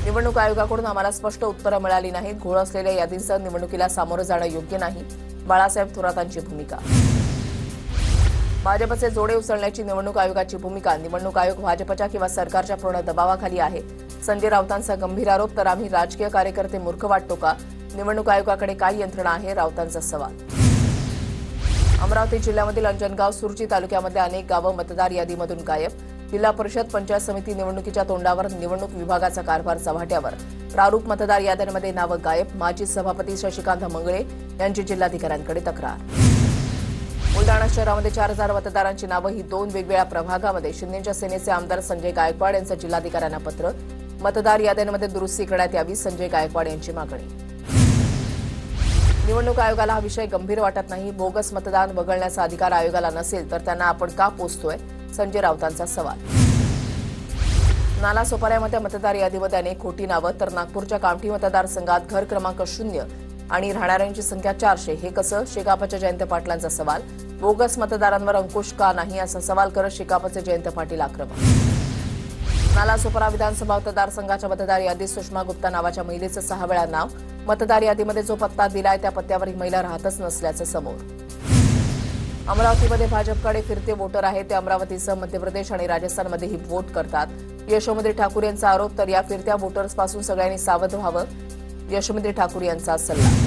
निवडणूक आयोगाकडून आम्हाला स्पष्ट उत्तरं मिळाली नाहीत। घोळ असलेल्या यादींसह निवडणुकीला सामोरं जाणं योग्य नाही, बाळासाहेब थोरातांची भूमिका। भाजपचे जोडे उचलण्याची निवडणूक आयोगाची भूमिका। निवडणूक आयोग भाजपच्या किंवा सरकारच्या पूर्ण दबावाखाली आहे। संजय राऊतांचा गंभीर आरोप। तर आम्ही राजकीय कार्यकर्ते मूर्ख वाटतो का? निवडणूक आयोगाकडे काय यंत्रणा आहे? राऊतांचा सवाल। अमरावती जिल्ह्यामधील अंजनगाव सुरजी तालुक्यामध्ये अनेक गावं मतदार यादीमधून गायब। जिल्हा परिषद पंचायत समिती निवडणुकीच्या तोंडावर निवडणूक विभागाचा कारभार चव्हाट्यावर। प्रारूप मतदार याद्यांमध्ये नावं गायब। माजी सभापती शशिकांत मंगळे यांची जिल्हाधिकाऱ्यांकडे तक्रार। बुलडाणा शहरामध्ये 4000 मतदारांची नावं ही 2 वेगवेगळ्या प्रभागामध्ये। शिंदेच्या सेनेचे आमदार संजय गायकवाड यांचं जिल्हाधिकाऱ्यांना पत्र। मतदार याद्यांमध्ये दुरुस्ती करण्यात यावी, संजय गायकवाड यांची मागणी। निवडणूक आयोगाला हा विषय गंभीर वाटत नाही। बोगस मतदान वगळण्याचा अधिकार आयोगाला नसेल तर त्यांना आपण का पोचतोय? संजय राऊतांचा सवाल। नालासोपाऱ्यामध्ये मतदार यादीमध्ये अनेक खोटी नावं। तर नागपूरच्या कामठी मतदारसंघात घर क्रमांक 0 आणि राहणाऱ्यांची संख्या 400। हे कसं? शेकापच्या जयंत पाटलांचा सवाल। बोगस मतदारांवर अंकुश का नाही असा सवाल करत शेकापचे जयंत पाटील आक्रमक। नालासोपारा विधानसभा मतदारसंघाच्या मतदार यादीत सुषमा गुप्ता नावाच्या महिलेचं 6 वेळा नाव। मतदार यादीमध्ये जो पत्ता दिलाय त्या पत्त्यावर ही महिला राहतच नसल्याचं समोर। अमरावतीमध्ये भाजपकडे फिरते वोटर आहे। ते अमरावतीसह मध्य प्रदेश आणि राजस्थानमध्येही वोट करतात। यशोमती ठाकूर यांचा आरोप। तर या फिरत्या वोटर्सपासून सगळ्यांनी सावध व्हावं, यशोमती ठाकूर यांचा सल्ला।